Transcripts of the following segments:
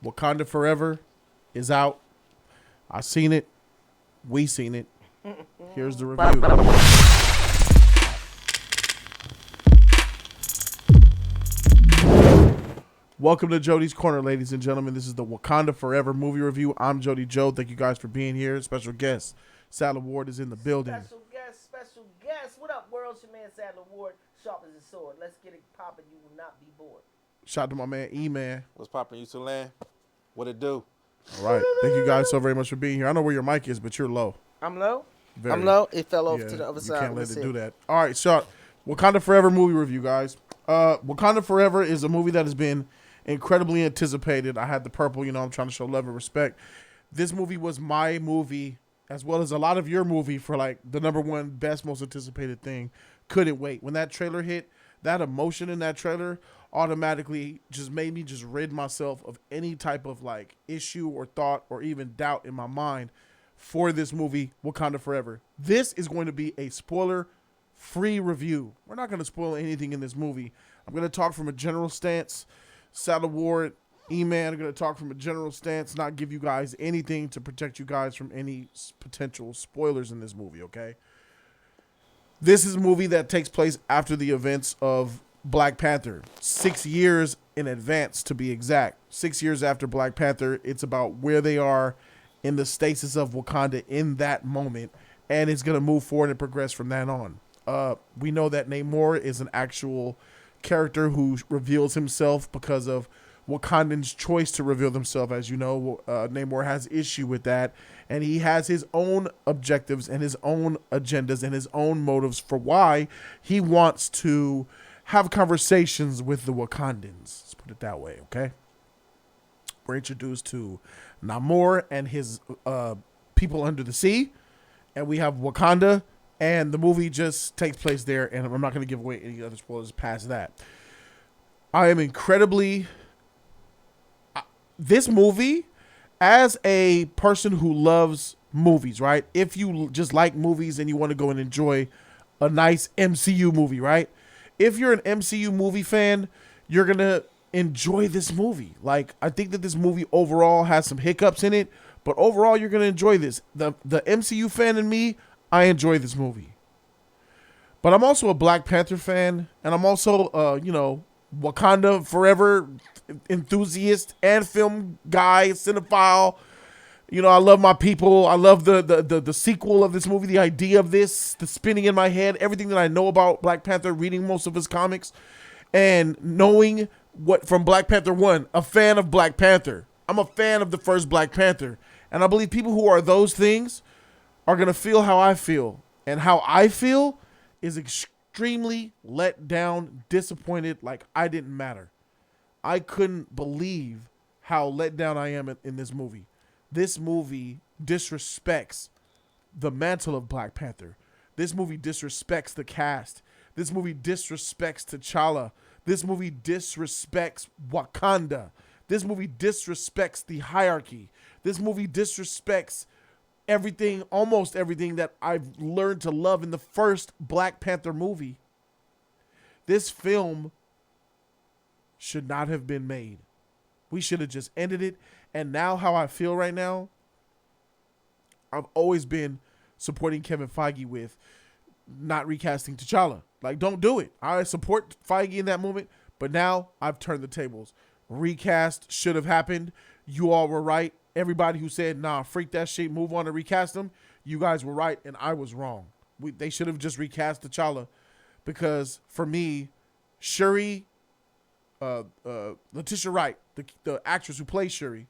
Wakanda Forever is out. I seen it. We seen it. Here's the review. Welcome to Jody's Corner, ladies and gentlemen. This is the Wakanda Forever movie review. I'm Jody Joe. Thank you guys for being here. Special guest, South Ward is in the building. Special guest. What up, world? It's your man, Sadler Ward, sharp as a sword. Let's get it poppin'. You will not be bored. Shout out to my man, E-Man. What's poppin', utilization? What it do? All right. Thank you guys so very much for being here. I know where your mic is, but you're low. I'm low? Very. I'm low. It fell over to the other you side. You can't let it do that. All right, so Wakanda Forever movie review, guys. Wakanda Forever is a movie that has been incredibly anticipated. I had the purple, I'm trying to show love and respect. This movie was my movie, as well as a lot of your movie, for like the number one best, most anticipated thing. Couldn't wait. When that trailer hit, that emotion in that trailer automatically just made me just rid myself of any type of like issue or thought or even doubt in my mind for this movie, Wakanda Forever. This is going to be a spoiler-free review. We're not going to spoil anything in this movie. I'm going to talk from a general stance. Saddle Ward, E-Man are going to talk from a general stance, not give you guys anything to protect you guys from any potential spoilers in this movie, okay? This is a movie that takes place after the events of Black Panther. 6 years in advance, to be exact. 6 years after Black Panther. It's about where they are in the stasis of Wakanda in that moment, and it's going to move forward and progress from that on. We know that Namor is an actual character who reveals himself because of Wakandans' choice to reveal themselves. As you know, Namor has issue with that, and he has his own objectives and his own agendas and his own motives for why he wants to have conversations with the Wakandans. Let's put it that way, okay? We're introduced to Namor and his people under the sea, and we have Wakanda, and the movie just takes place there, and I'm not going to give away any other spoilers past that. I am incredibly... This movie, as a person who loves movies, right? If you just like movies and you want to go and enjoy a nice MCU movie, right? If you're an MCU movie fan, you're going to enjoy this movie. Like, I think that this movie overall has some hiccups in it, but overall you're going to enjoy this. The MCU fan in me, I enjoy this movie. But I'm also a Black Panther fan, and I'm also, Wakanda Forever enthusiast and film guy, cinephile. I love my people. I love the sequel of this movie, the idea of this, the spinning in my head, everything that I know about Black Panther, reading most of his comics, and knowing what from Black Panther 1, a fan of Black Panther. I'm a fan of the first Black Panther. And I believe people who are those things are going to feel how I feel. And how I feel is extremely let down, disappointed, like I didn't matter. I couldn't believe how let down I am in this movie. This movie disrespects the mantle of Black Panther. This movie disrespects the cast. This movie disrespects T'Challa. This movie disrespects Wakanda. This movie disrespects the hierarchy. This movie disrespects everything, almost everything that I've learned to love in the first Black Panther movie. This film should not have been made. We should have just ended it. And now how I feel right now, I've always been supporting Kevin Feige with not recasting T'Challa. Like, don't do it. I support Feige in that moment, but now I've turned the tables. Recast should have happened. You all were right. Everybody who said, nah, freak that shit, move on and recast them, you guys were right, and I was wrong. They should have just recast T'Challa, because for me, Shuri, Letitia Wright, the actress who plays Shuri,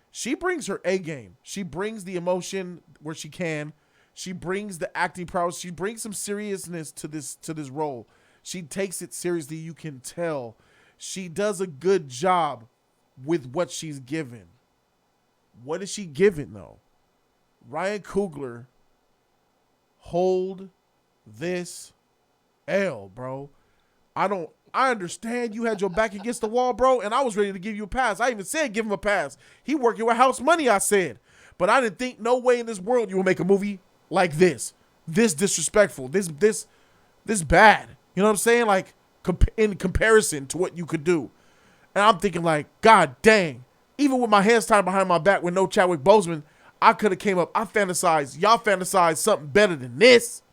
she brings her A game. She brings the emotion where she can. She brings the acting prowess. She brings some seriousness to this role. She takes it seriously. You can tell. She does a good job with what she's given. What is she given, though? Ryan Coogler, hold this L, bro. I understand you had your back against the wall, bro, and I was ready to give you a pass. I even said give him a pass. He working with house money, I said. But I didn't think no way in this world you will make a movie like this. This disrespectful. This bad. You know what I'm saying? Like, in comparison to what you could do. And I'm thinking like, God dang, Even with my hands tied behind my back with no Chadwick Boseman, I could have came up. I fantasized. Y'all fantasized something better than this.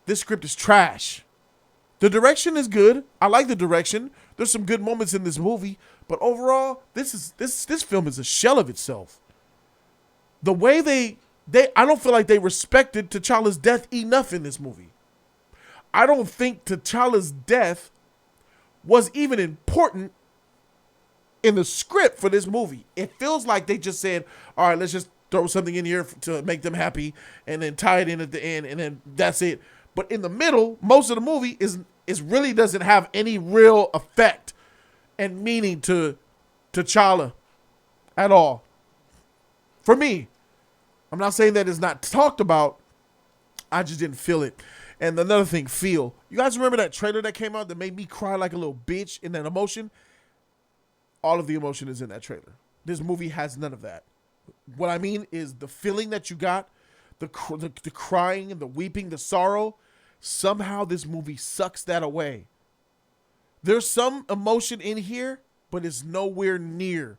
This script is trash. The direction is good. I like the direction. There's some good moments in this movie, but overall, this film is a shell of itself. The way they I don't feel like they respected T'Challa's death enough in this movie. I don't think T'Challa's death was even important in the script for this movie. It feels like they just said, all right, let's just throw something in here to make them happy and then tie it in at the end and then that's it. But in the middle, most of the movie is really doesn't have any real effect and meaning to T'Challa at all. For me, I'm not saying that it's not talked about. I just didn't feel it. And another thing, feel. You guys remember that trailer that came out that made me cry like a little bitch in that emotion? All of the emotion is in that trailer. This movie has none of that. What I mean is the feeling that you got, the crying and the weeping, the sorrow, somehow this movie sucks that away. There's some emotion in here, but it's nowhere near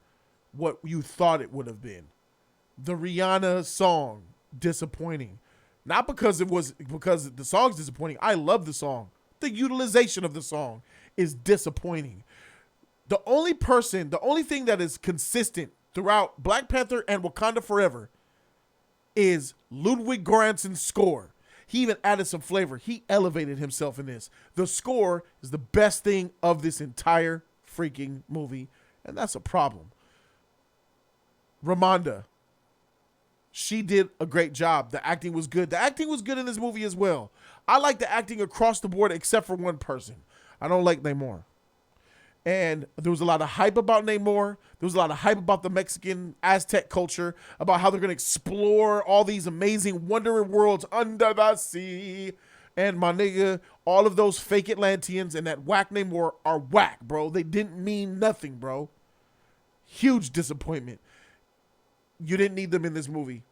what you thought it would have been. The Rihanna song, disappointing. Not because the song's disappointing. I love the song. The utilization of the song is disappointing. The only thing that is consistent throughout Black Panther and Wakanda Forever is Ludwig Göransson's score. He even added some flavor. He elevated himself in this. The score is the best thing of this entire freaking movie, and that's a problem. Ramonda, she did a great job. The acting was good. The acting was good in this movie as well. I like the acting across the board except for one person. I don't like Namor. And there was a lot of hype about Namor. There was a lot of hype about the Mexican Aztec culture, about how they're going to explore all these amazing wondering worlds under the sea. And my nigga, all of those fake Atlanteans and that whack Namor are whack, bro. They didn't mean nothing, bro. Huge disappointment. You didn't need them in this movie.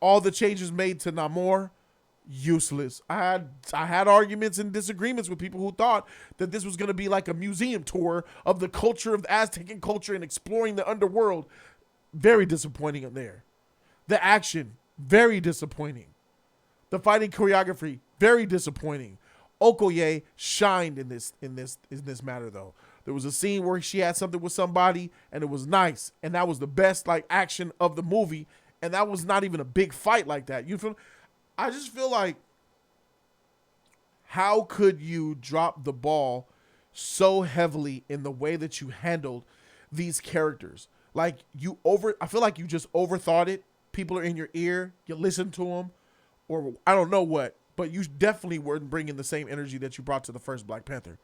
All the changes made to Namor, useless. I had arguments and disagreements with people who thought that this was going to be like a museum tour of the culture of the Aztecan culture and exploring the underworld. Very disappointing in there. The action, very disappointing. The fighting choreography, very disappointing. Okoye shined in this matter though. There was a scene where she had something with somebody and it was nice, and that was the best like action of the movie, and that was not even a big fight like that. You feel? I just feel like, how could you drop the ball so heavily in the way that you handled these characters? Like I feel like you just overthought it. People are in your ear. You listen to them, or I don't know what, but you definitely weren't bringing the same energy that you brought to the first Black Panther.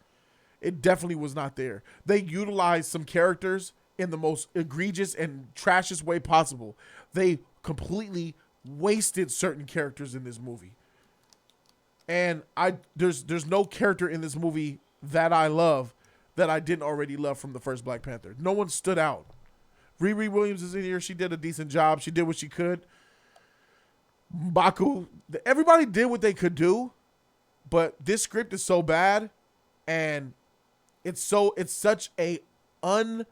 It definitely was not there. They utilized some characters in the most egregious and trashiest way possible. They completely wasted certain characters in this movie. And there's no character in this movie that I love that I didn't already love from the first Black Panther. No one stood out. Riri Williams is in here. She did a decent job. She did what she could. M'Baku, everybody did what they could do, but this script is so bad, and it's such a unheartfelt.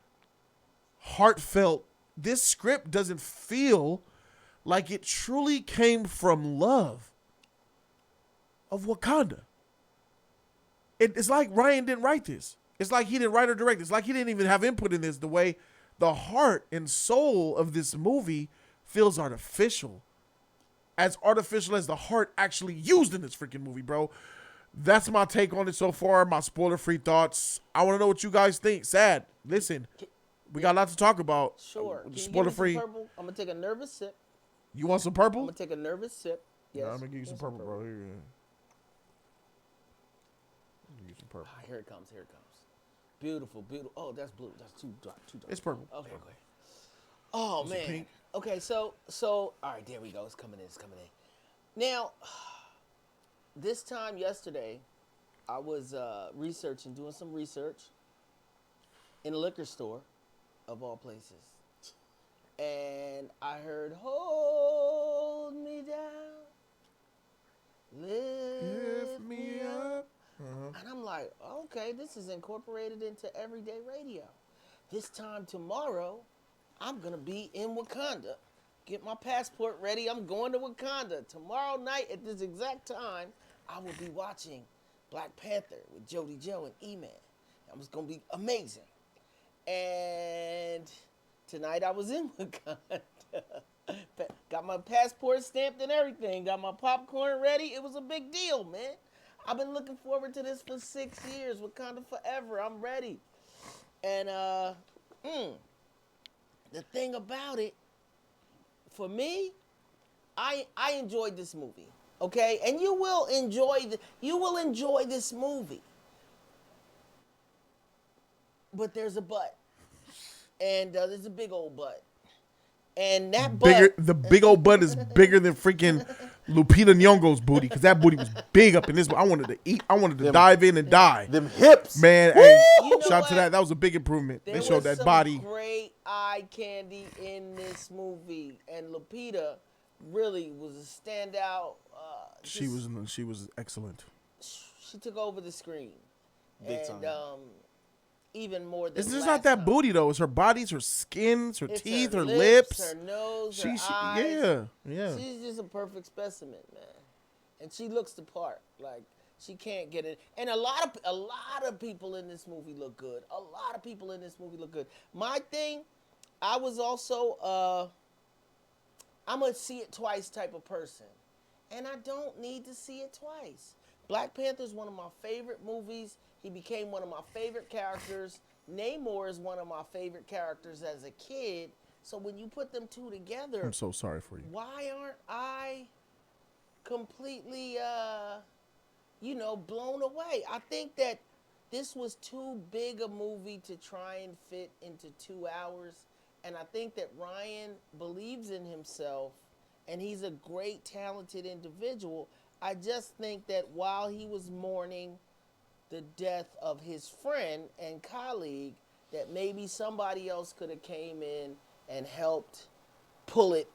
This script doesn't feel like it truly came from love of Wakanda. It's like Ryan didn't write this. It's like he didn't write or direct. It's like he didn't even have input in this. The way the heart and soul of this movie feels artificial. As artificial as the heart actually used in this freaking movie, bro. That's my take on it so far, my spoiler-free thoughts. I want to know what you guys think. Sad, listen, we got a lot to talk about. Sure. Spoiler-free. I'm going to take a nervous sip. You want some purple? I'm going to take a nervous sip. Yes. No, I'm going to give you some purple, bro. Here you go. Ah, here it comes. Beautiful. Oh, that's blue. That's too dark. It's purple. Okay, okay. Oh, Is it man. pink? Okay, so, all right, there we go. It's coming in. Now, this time yesterday, I was doing some research in a liquor store, of all places. And I heard, hold me down, lift me up. And I'm like, okay, this is incorporated into everyday radio. this time tomorrow, I'm going to be in Wakanda. Get my passport ready. I'm going to Wakanda. Tomorrow night at this exact time, I will be watching Black Panther with Jody Joe and E-Man. It's going to be amazing. And tonight I was in Wakanda. Got my passport stamped and everything. Got my popcorn ready. It was a big deal, man. I've been looking forward to this for 6 years. Wakanda forever. I'm ready. And the thing about it, for me, I enjoyed this movie. Okay, and you will enjoy this movie. But there's a but, and there's a big old but. And that butt, the big old butt is bigger than freaking Lupita Nyong'o's booty, because that booty was big up in this. I wanted to eat. I wanted to dive in and die. Them hips, man. Hey, you know shout out what? to that. That was a big improvement. There They showed was that some body. great eye candy in this movie, and Lupita really was a standout. She was excellent. She took over the screen, Big and time. Even more than It's just last not that time. booty though. It's her body, it's her skin, it's her It's teeth, her her lips. her nose, her She eyes. yeah. She's just a perfect specimen, man, and she looks the part. Like she can't get it. And a lot of people in this movie look good. A lot of people in this movie look good. My thing, I was also I'm a see it twice type of person, and I don't need to see it twice. Black Panther is one of my favorite movies. He became one of my favorite characters. Namor is one of my favorite characters as a kid. So when you put them two together, I'm so sorry for you. why aren't I completely, blown away? I think that this was too big a movie to try and fit into 2 hours. And I think that Ryan believes in himself, and he's a great, talented individual. I just think that while he was mourning the death of his friend and colleague, that maybe somebody else could have came in and helped pull it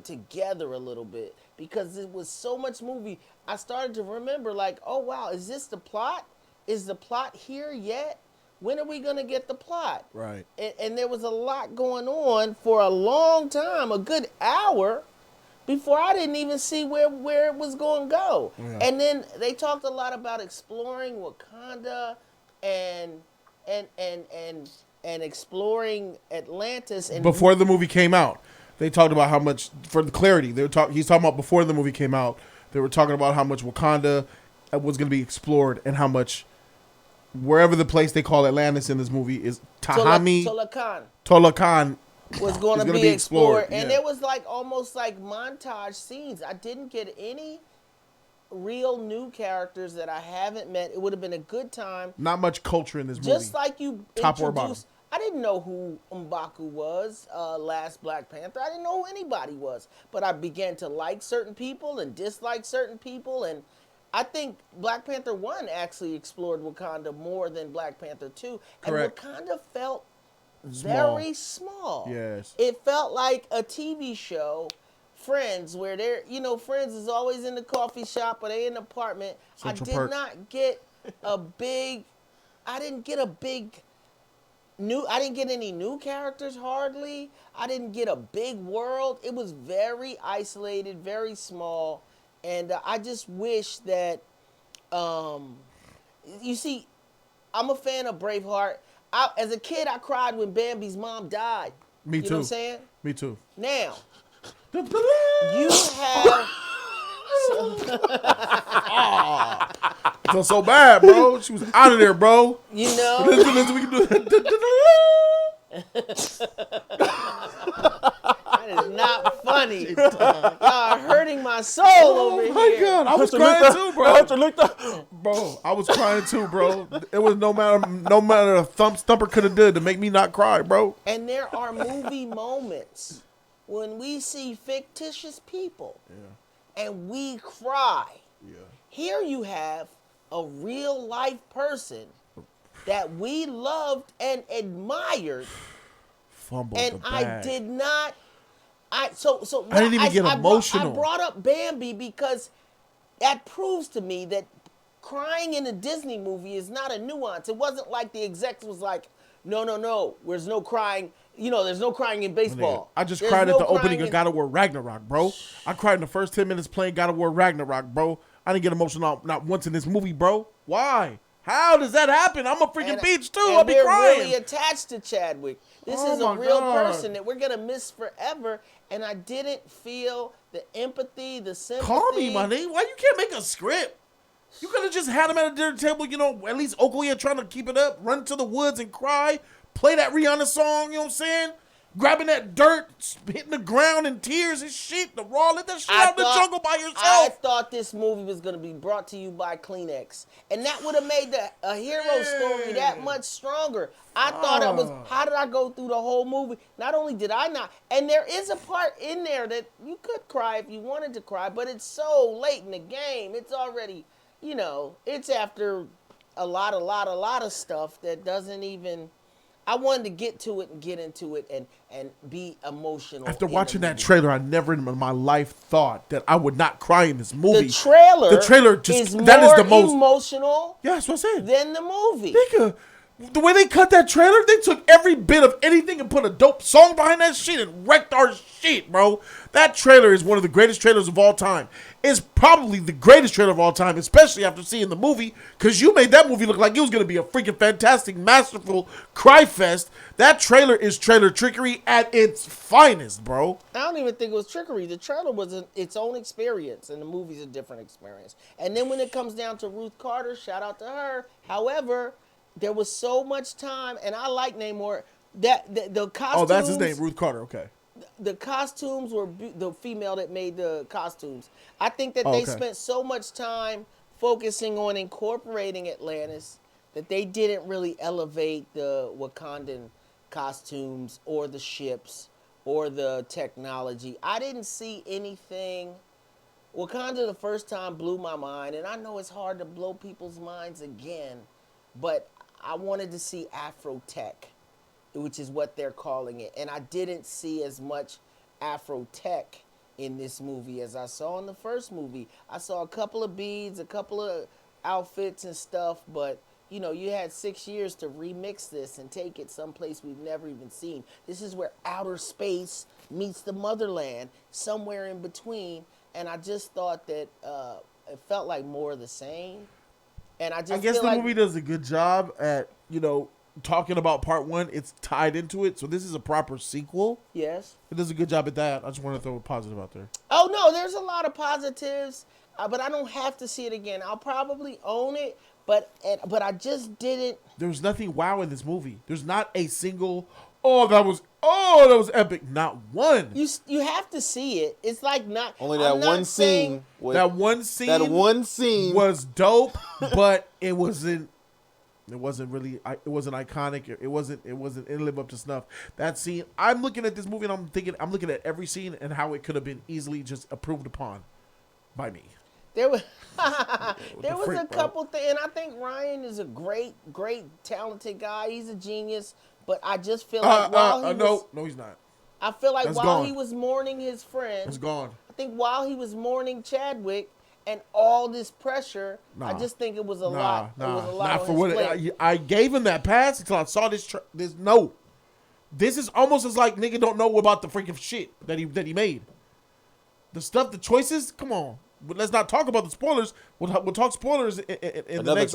together a little bit, because it was so much movie. I started to remember, like, oh wow, is this the plot? Is the plot here yet? When are we gonna get the plot? Right. And there was a lot going on for a long time, a good hour, before I didn't even see where it was going to go. Yeah. And then they talked a lot about exploring Wakanda and exploring Atlantis. And Before the movie came out, they talked about how much, for the clarity, he's talking about before the movie came out, they were talking about how much Wakanda was going to be explored, and how much wherever the place they call Atlantis in this movie is Tolakan was going to be explored. And there was like almost like montage scenes. I didn't get any real new characters that I haven't met. It would have been a good time. Not much culture in this movie. Just like you Top or bottom. introduced. I didn't know who M'Baku was last Black Panther. I didn't know who anybody was. But I began to like certain people and dislike certain people. And I think Black Panther 1 actually explored Wakanda more than Black Panther 2. Correct. And Wakanda felt very small. Yes. It felt like a TV show, Friends, where Friends is always in the coffee shop or they in the apartment. Central I Park. didn't get any new characters hardly. I didn't get a big world. It was very isolated, very small. And I just wish that, you see, I'm a fan of Braveheart. As a kid, I cried when Bambi's mom died. Me too. You know what I'm saying? Me too. Now, you have... Felt so bad, bro. She was out of there, bro. You know? Listen, we can do that. That is not funny. Y'all are hurting my soul over here. Oh my God, I was crying too, bro. Bro, I was crying too, bro. It was no matter a thumper could have did to make me not cry, bro. And there are movie moments when we see fictitious people and we cry. Yeah. Here you have a real life person that we loved and admired, Fumbled and the bag. I did not. I didn't even get emotional. I brought up Bambi because that proves to me that crying in a Disney movie is not a nuance. It wasn't like the execs was like, No. There's no crying. There's no crying in baseball. I just There's cried no at the opening crying of God of War Ragnarok, bro. I cried in the first 10 minutes playing God of War Ragnarok, bro. I didn't get emotional not once in this movie, bro. Why? How does that happen? I'm a freaking bitch too. I'll And be we're crying. really attached to Chadwick. This Oh is a my real God. person that we're gonna miss forever. And I didn't feel the empathy, the sympathy. Call me, my nigga. Why you can't make a script? You could have just had him at a dinner table, at least Oakley trying to keep it up, run to the woods and cry, play that Rihanna song, you know what I'm saying? Grabbing that dirt, hitting the ground in tears and shit, the raw, let that shit out in the jungle by yourself. I thought this movie was going to be brought to you by Kleenex. And that would have made a hero story that much stronger. I thought how did I go through the whole movie? Not only did I not, and there is a part in there that you could cry if you wanted to cry, but it's so late in the game. It's already, it's after a lot of stuff that doesn't even... I wanted to get to it and get into it and be emotional. After watching that trailer, I never in my life thought that I would not cry in this movie. The trailer just is that more is the most emotional yeah, that's what I said. than the movie. Nigga, the way they cut that trailer, they took every bit of anything and put a dope song behind that shit and wrecked our shit, bro. That trailer is one of the greatest trailers of all time. It's probably the greatest trailer of all time, especially after seeing the movie, because you made that movie look like it was going to be a freaking fantastic, masterful cry fest. That trailer is trailer trickery at its finest, bro. I don't even think it was trickery. The trailer was its own experience, and the movie's a different experience. And then when it comes down to Ruth Carter, shout out to her. However, there was so much time, and I like Namor. That the costumes. Oh, that's his name, Ruth Carter. Okay. The costumes were the female that made the costumes. I think that they spent so much time focusing on incorporating Atlantis that they didn't really elevate the Wakandan costumes or the ships or the technology. I didn't see anything. Wakanda the first time blew my mind, and I know it's hard to blow people's minds again, but I wanted to see Afro tech, which is what they're calling it. And I didn't see as much Afro tech in this movie as I saw in the first movie. I saw a couple of beads, a couple of outfits and stuff, but you had 6 years to remix this and take it someplace we've never even seen. This is where outer space meets the motherland, somewhere in between. And I just thought that it felt like more of the same. And I guess the movie does a good job at, talking about part one. It's tied into it. So this is a proper sequel. Yes. It does a good job at that. I just want to throw a positive out there. Oh, no, there's a lot of positives, but I don't have to see it again. I'll probably own it, but I just didn't. There's nothing wow in this movie. There's not a single, that was epic. Not one. You have to see it. It's like not only that one scene. That one scene was dope, but it wasn't really. It wasn't iconic. It didn't live up to snuff. That scene. I'm looking at this movie and I'm looking at every scene and how it could have been easily just approved upon by me. There was a couple things, and I think Ryan is a great, talented guy. He's a genius, but I just feel like no, he's not. I feel like That's while gone. he was mourning his friend, it's gone. I think while he was mourning Chadwick and all this pressure, I just think it was a lot. It was a lot. Not on for his what plate. I gave him that pass until I saw this. This is almost as like nigga don't know about the freaking shit that he made. The stuff, the choices. Come on. But let's not talk about the spoilers. We'll talk spoilers in the next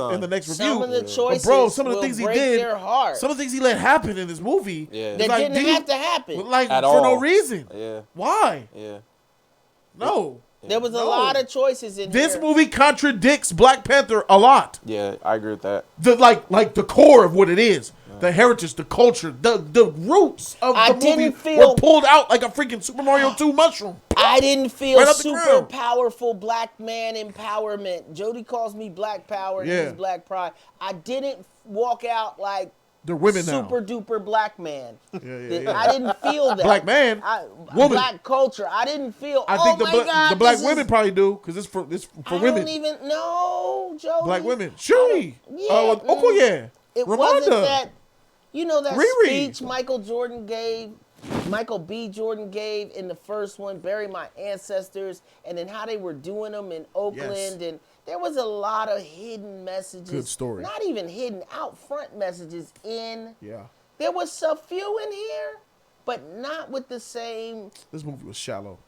review. Some of the choices, but bro, some of the things he did, their heart. some of the things he let happen in this movie, that didn't have to happen, like at for all. no reason. Yeah. Why? Yeah. No. There was a lot of choices in this here. movie contradicts Black Panther a lot. Yeah, I agree with that. The like the core of what it is, the heritage, the culture, the roots of the movie were pulled out like a freaking Super Mario 2 mushroom. I didn't feel Right super powerful black man empowerment. Jody calls me Black Power and he's Black Pride. I didn't walk out like they're women now. Super duper black man. Yeah. I didn't feel that. Black man, woman. Black culture. I didn't feel. I think the black women probably do because it's for women. I don't even know, Jody. Black women. Shuri. Yeah. It Ramonda. wasn't that. That Riri. speech Michael B. Jordan gave in the first one, Bury My Ancestors, and then how they were doing them in Oakland, and there was a lot of hidden messages. Good story. Not even hidden, out front messages in There was a few in here, but not with the same. This movie was shallow.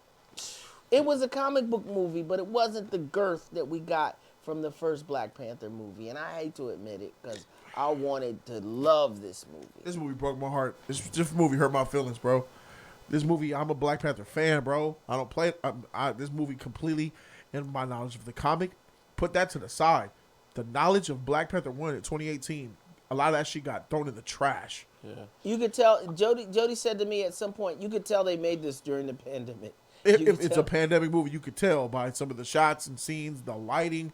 It was a comic book movie, but it wasn't the girth that we got from the first Black Panther movie. And I hate to admit it because I wanted to love this movie. This movie broke my heart. This movie hurt my feelings, bro. This movie, I'm a Black Panther fan, bro. I don't play it. This movie completely, in my knowledge of the comic, put that to the side. The knowledge of Black Panther 1 in 2018, a lot of that shit got thrown in the trash. Yeah. You could tell, Jody said to me at some point, you could tell they made this during the pandemic. If it's a pandemic movie, you could tell by some of the shots and scenes, the lighting,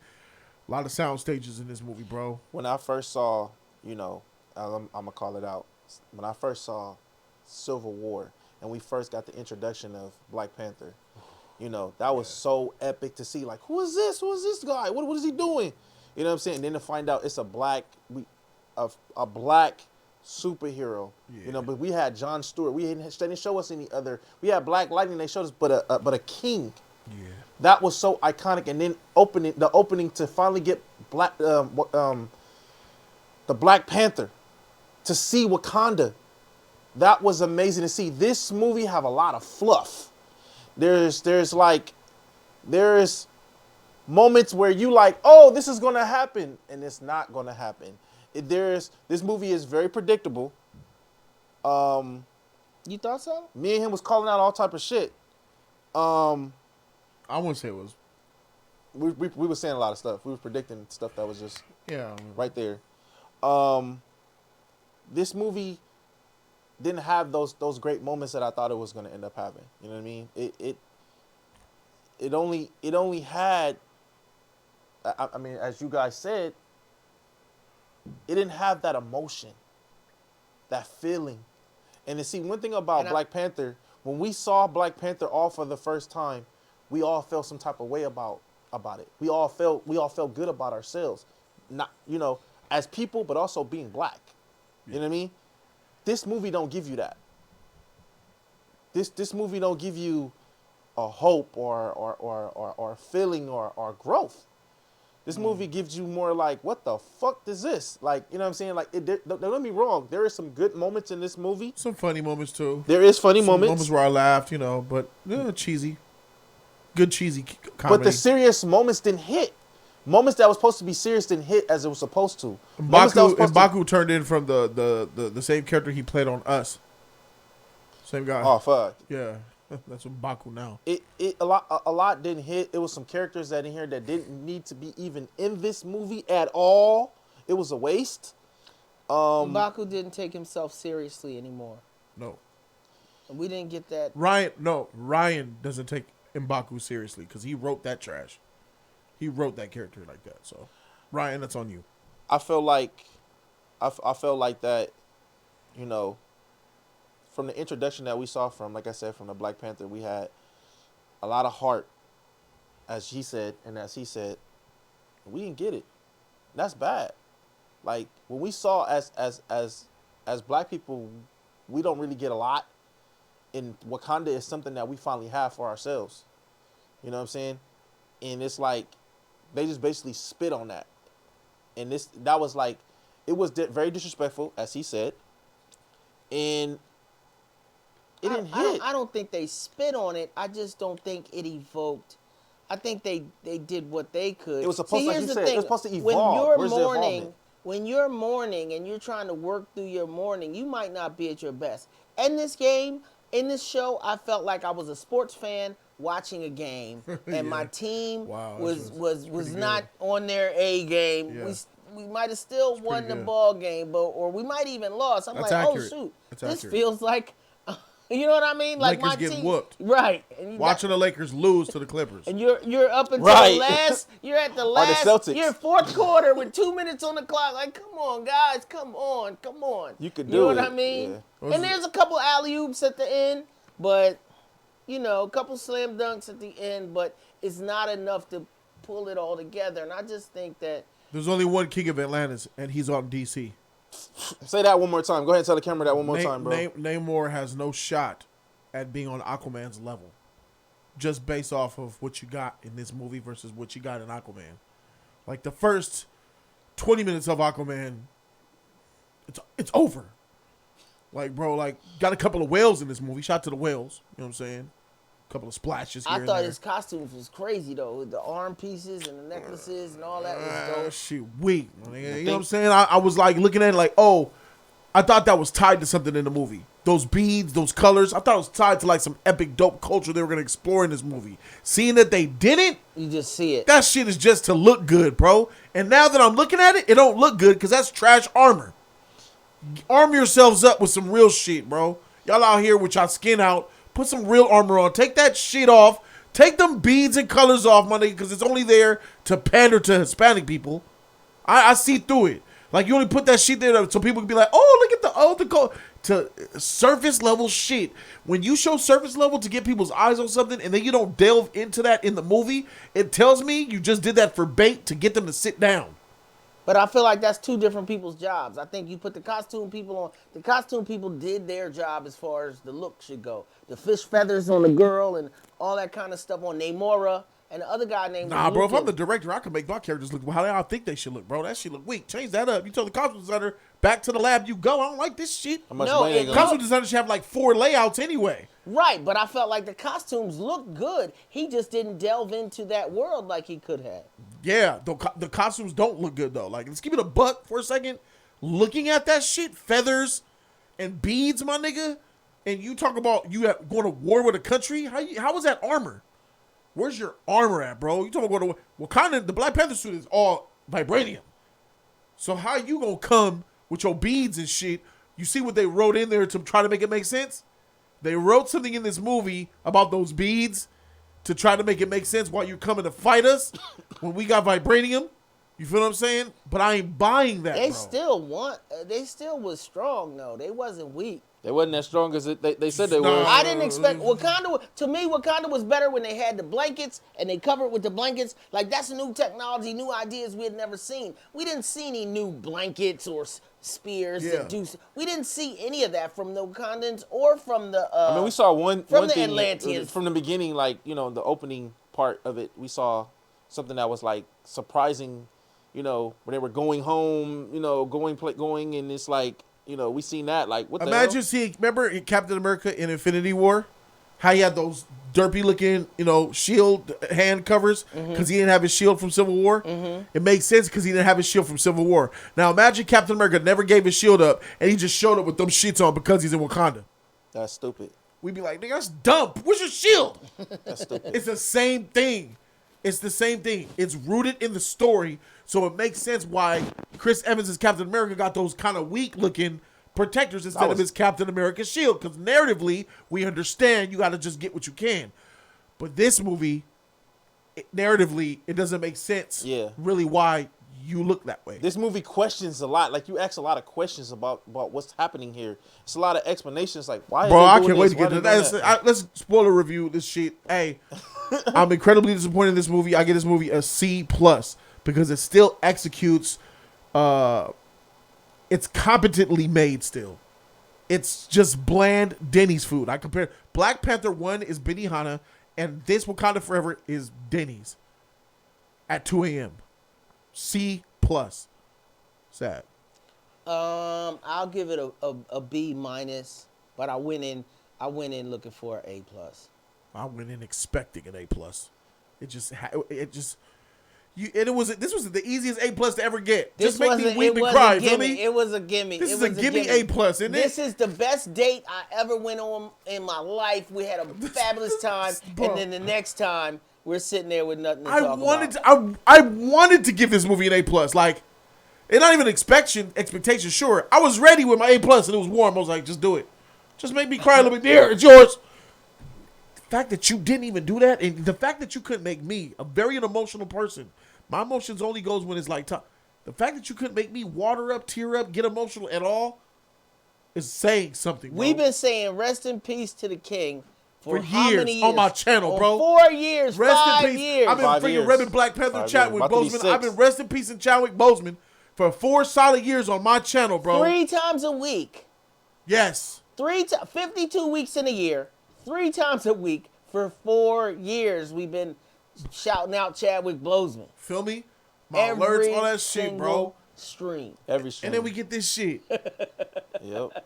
a lot of sound stages in this movie, bro. When I first saw, I'm gonna call it out. When I first saw Civil War, and we first got the introduction of Black Panther, that was so epic to see. Like, who is this? Who is this guy? What is he doing? You know what I'm saying? And then to find out it's a black superhero. Yeah. But we had Jon Stewart. They didn't show us any other. We had Black Lightning. They showed us, but a king. Yeah. That was so iconic. And then the opening to finally get the Black Panther, to see Wakanda. That was amazing to see. This movie have a lot of fluff. There's moments where you like, oh, this is gonna happen, and it's not gonna happen. This movie is very predictable. You thought so? Me and him was calling out all type of shit. I wouldn't say it was. We were saying a lot of stuff. We were predicting stuff that was just right there. This movie didn't have those great moments that I thought it was going to end up having. You know what I mean? It only had. I mean, as you guys said, it didn't have that emotion, that feeling. And to see one thing about Black Panther, when we saw Black Panther all for the first time, we all felt some type of way about it. We all felt good about ourselves, not as people, but also being black. You know what I mean? This movie don't give you that. This movie don't give you a hope or feeling or growth. This movie gives you more like, what the fuck is this? Like, you know what I'm saying? Like, don't get me wrong. There is some good moments in this movie. Some funny moments, too. There is funny some moments. Where I laughed, but cheesy. Good cheesy comedy. But the serious moments didn't hit. Moments that was supposed to be serious didn't hit as it was supposed to. M'Baku turned in from the same character he played on Us. Same guy. Oh, fuck. Yeah. That's M'Baku now. A lot didn't hit. It was some characters that in here that didn't need to be even in this movie at all. It was a waste. M'Baku didn't take himself seriously anymore. No. And we didn't get that. Ryan doesn't take M'Baku seriously because he wrote that trash. He wrote that character like that. So, Ryan, that's on you. I felt like that, from the introduction that we saw from, like I said, from the Black Panther, we had a lot of heart, as she said and as he said. We didn't get it. That's bad. Like, when we saw as black people, we don't really get a lot. And Wakanda is something that we finally have for ourselves. You know what I'm saying? And it's like, they just basically spit on that. And that was like, it was very disrespectful, as he said. And it didn't hit. I don't think they spit on it. I just don't think it evoked. I think they did what they could. It was supposed, like you said, it was supposed to evolve. When you're mourning and you're trying to work through your mourning, you might not be at your best. In this game, in this show, I felt like I was a sports fan watching a game, and my team was not on their A game. Yeah. We might have still won the ball game, or we might even lost. I'm That's like, accurate. oh shoot, That's this accurate. feels like, you know what I mean? Like Lakers my getting team, whooped. right? And Watching the Lakers lose to the Clippers. and you're up until Right. the last. You're at the Or the last. Celtics. You're fourth quarter with 2 minutes on the clock. Like, come on, guys, come on. You could You do know it. what I mean? Yeah. And there's a couple alley oops at the end, but a couple slam dunks at the end, but it's not enough to pull it all together. And I just think that There's only one king of Atlantis, and he's on DC. Say that one more time. Go ahead and tell the camera that one more time, bro. Namor has no shot at being on Aquaman's level, just based off of what you got in this movie versus what you got in Aquaman. Like the first 20 minutes of Aquaman, it's over. Like, bro, like, got a couple of whales in this movie. Shout out to the whales. You know what I'm saying? A couple of splashes here I and thought there. his costumes was crazy though, with the arm pieces and the necklaces and all that was dope. Shit, weak. You know what I'm saying? I was like looking at it like, oh, I thought that was tied to something in the movie. Those beads, those colors. I thought it was tied to like some epic dope culture they were gonna explore in this movie. Seeing that they didn't, You just see it. that shit is just to look good, bro. And now that I'm looking at it, it don't look good because that's trash armor. Arm yourselves up with some real shit, bro. Y'all out here with y'all skin out. Put some real armor on. Take that shit off. Take them beads and colors off, my nigga, because it's only there to pander to Hispanic people. I see through it. Like, you only put that shit there so people can be like, oh, look at to surface level shit. When you show surface level to get people's eyes on something and then you don't delve into that in the movie, it tells me you just did that for bait to get them to sit down. But I feel like that's two different people's jobs. I think you put the costume people on. The costume people did their job as far as the look should go. The fish feathers on the girl and all that kind of stuff on Namora. And the other guy named Nah, bro, if Lucan. I'm the director, I can make my characters look how I think they should look, bro. That shit look weak. Change that up. You tell the costume designer, back to the lab you go. I don't like this shit. How much No, money they it gonna Costume designer should have like 4 layouts anyway. Right, but I felt like the costumes looked good. He just didn't delve into that world like he could have. Yeah, the costumes don't look good though. Like, let's keep it a buck for a second. Looking at that shit, feathers and beads, my nigga, and you talk about going to war with a country. How is that armor? Where's your armor at, bro? You talking about Wakanda? The Black Panther suit is all vibranium. So how you gonna come with your beads and shit? You see what they wrote in there to try to make it make sense? They wrote something in this movie about those beads to try to make it make sense while you're coming to fight us when we got vibranium. You feel what I'm saying? But I ain't buying that, They bro. they still was strong though. They wasn't weak. They wasn't as strong as they said they Nah. were. I didn't expect Wakanda. To me, Wakanda was better when they had the blankets and they covered with the blankets. Like, that's new technology, new ideas we had never seen. We didn't see any new blankets or spears. Yeah. We didn't see any of that from the Wakandans or from the. I mean, we saw one the thing Atlanteans. from the beginning, like, you know, the opening part of it. We saw something that was like surprising, you know, when they were going home, you know, going, and it's like, you know, we seen that, like, what the Imagine hell? seeing, remember in Captain America in Infinity War, how he had those derpy looking, you know, shield hand covers because he didn't have his shield from Civil War. It makes sense because he didn't have his shield from Civil War. Now imagine Captain America never gave his shield up and he just showed up with them shits on because he's in Wakanda. That's stupid. We'd be like, nigga, that's dumb. Where's your shield? That's stupid. It's the same thing. It's the same thing. It's rooted in the story, so it makes sense why Chris Evans' Captain America got those kind of weak-looking protectors instead of his Captain America shield. Because narratively, we understand you got to just get what you can. But this movie, narratively, it doesn't make sense. Yeah. Really, why you look that way. This movie questions a lot. Like, you ask a lot of questions about what's happening here. It's a lot of explanations. Like, why? Bro, are I they can't doing wait to this? Why get to they doing that. Let's spoiler review this shit. Hey, I'm incredibly disappointed in this movie. I give this movie a C+ because it still executes. It's competently made still. It's just bland Denny's food. I compare Black Panther 1 is Benihana, and this Wakanda Forever is Denny's at 2 a.m. C+. Sad. I'll give it a B-, but I went in looking for an A+. I went in expecting an A+. This was the easiest A+ to ever get. Just make me weep and cry, feel me? It was a gimme. This is a gimme A+, isn't it? This is the best date I ever went on in my life. We had a fabulous time, Bro. and then the next time we're sitting there with nothing to talk about. I wanted to give this movie an A+. Like, and not even expectation. Sure, I was ready with my A+, and it was warm. I was like, just do it. Just make me cry a little bit. There, it's yours. The fact that you didn't even do that, and the fact that you couldn't make me, a very emotional person, my emotions only goes when it's like tough. The fact that you couldn't make me water up, tear up, get emotional at all is saying something, bro. We've been saying rest in peace to the king for how years many years? on my channel, bro. 4 years, Rest 5 in peace. years. I've been 5 freaking years. repping Black Panther 5 Chadwick years. About to be Boseman. 6. I've been rest in peace in Chadwick Boseman for 4 solid years on my channel, bro. 3 times a week. Yes. 52 weeks in a year. 3 times a week for 4 years. We've been shouting out Chadwick Boseman. Feel me? My alerts, all that shit, bro. Stream. Every stream. And then we get this shit. Yep.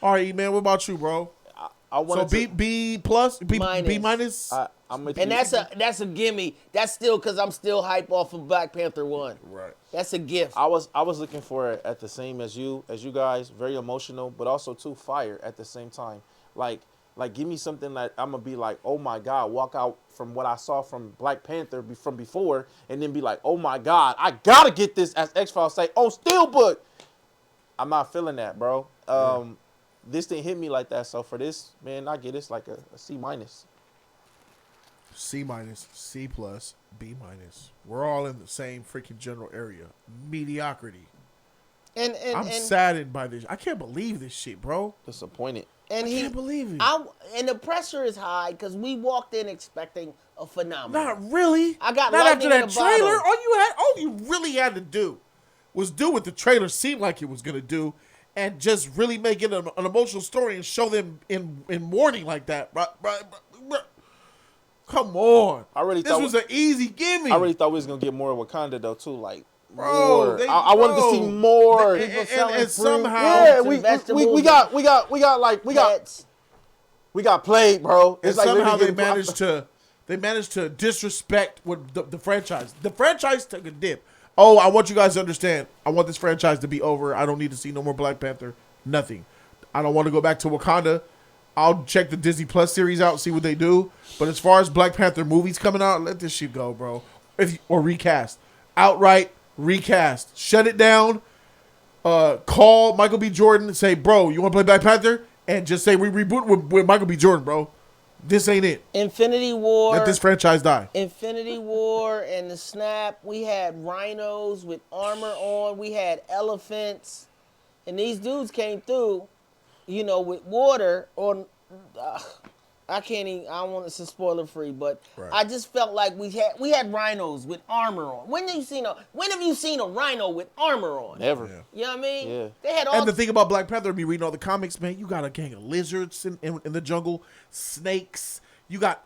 All right, E-Man, what about you, bro? I So wanted to. B plus, B Minus. minus. I'm with And you. that's a gimme. That's still because I'm still hype off of Black Panther 1. Right. That's a gift. I was looking for it at the same as you guys, very emotional, but also too fire at the same time. Like give me something that I'm gonna be like, oh my God, walk out from what I saw from Black Panther from before, and then be like, oh my God, I gotta get this as X-Files say on Steelbook. I'm not feeling that, bro. This didn't hit me like that, so for this, man, I get it's like a C minus. C minus, C plus, B minus. We're all in the same freaking general area. Mediocrity. And I'm saddened by this. I can't believe this shit, bro. Disappointed. And I can't believe it. And the pressure is high because we walked in expecting a phenomenon. Not really. I got not after lightning in that a trailer. bottle. All you really had to do was do what the trailer seemed like it was gonna do, and just really make it an emotional story and show them in mourning like that. Come on. This was an easy gimme. I really thought we was gonna get more of Wakanda though too, like. Bro, more. I wanted to see more. And somehow, yeah, we got played, bro. It's like somehow they managed to disrespect what the franchise. The franchise took a dip. Oh, I want you guys to understand. I want this franchise to be over. I don't need to see no more Black Panther. Nothing. I don't want to go back to Wakanda. I'll check the Disney Plus series out, see what they do. But as far as Black Panther movies coming out, let this shit go, bro. Or recast. Outright recast. Shut it down. Call Michael B. Jordan and say, bro, you want to play Black Panther? And just say we reboot with Michael B. Jordan, bro. This ain't it. Infinity War. Let this franchise die. Infinity War and the Snap. We had rhinos with armor on. We had elephants. And these dudes came through, with water on. I can't even. I don't want it to spoiler free, but right. I just felt like we had rhinos with armor on. When have you seen a rhino with armor on? Never. Yeah. You know what I mean? Yeah. They had all. And the thing about Black Panther, me reading all the comics, man, you got a gang of lizards in the jungle, snakes. You got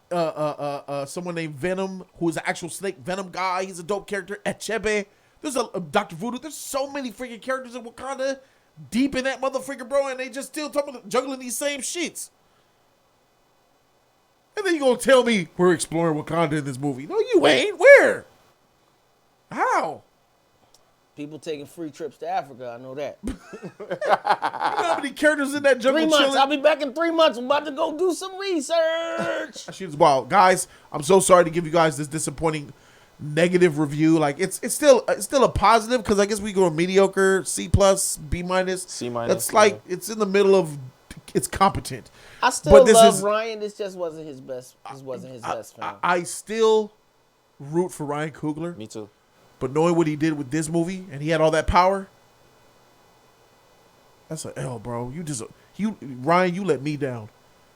someone named Venom, who is an actual snake Venom guy. He's a dope character. Achebe. There's a Dr. Voodoo. There's so many freaking characters in Wakanda, deep in that motherfucker, bro, and they just still juggling these same shits. And then you gonna tell me we're exploring Wakanda in this movie? No, you ain't. Where? How? People taking free trips to Africa. I know that. You know how many characters in that jungle? 3 months. Chilling? I'll be back in 3 months. I'm about to go do some research. That shit is wild, guys. I'm so sorry to give you guys this disappointing negative review. Like it's still a positive because I guess we go mediocre, C plus, B minus. C minus. That's like it's in the middle of. It's competent. I still love Ryan. This just wasn't his best. This wasn't his best film. I still root for Ryan Coogler. Me too. But knowing what he did with this movie and he had all that power, that's an L, bro. Ryan, you let me down,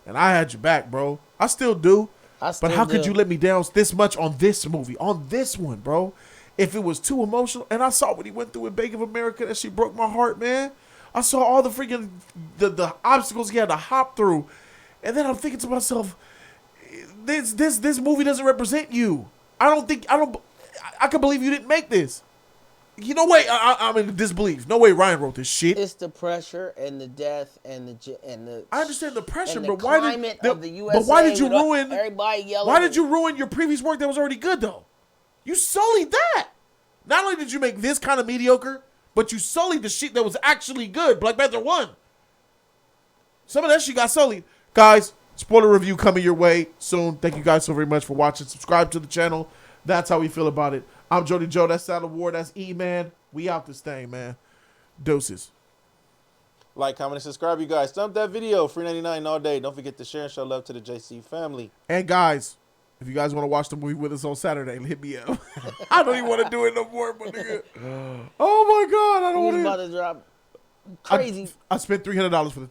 and I had your back, bro. I still do. But how could you let me down this much on this movie, on this one, bro? If it was too emotional, and I saw what he went through in Bank of America, that shit broke my heart, man. I saw all the freaking the obstacles he had to hop through, and then I'm thinking to myself, this movie doesn't represent you. I can believe you didn't make this. No way. I'm in disbelief. No way Ryan wrote this shit. It's the pressure and the death and the. I understand the pressure, and but why did you ruin everybody yelling? Why did you ruin your previous work that was already good though? You sullied that. Not only did you make this kind of mediocre, but you sullied the shit that was actually good. Black Panther 1. Some of that shit got sullied. Guys, spoiler review coming your way soon. Thank you guys so very much for watching. Subscribe to the channel. That's how we feel about it. I'm Jody Joe. That's South La Brea. That's E-Man. We out this thing, man. Doses. Like, comment, and subscribe, you guys. Thumb that video. Free 99 all day. Don't forget to share and show love to the JC family. And guys, if you guys want to watch the movie with us on Saturday, hit me up. I don't even want to do it no more, but nigga. Oh my God, I don't want to. About to drop crazy. I spent $300 for the ticket.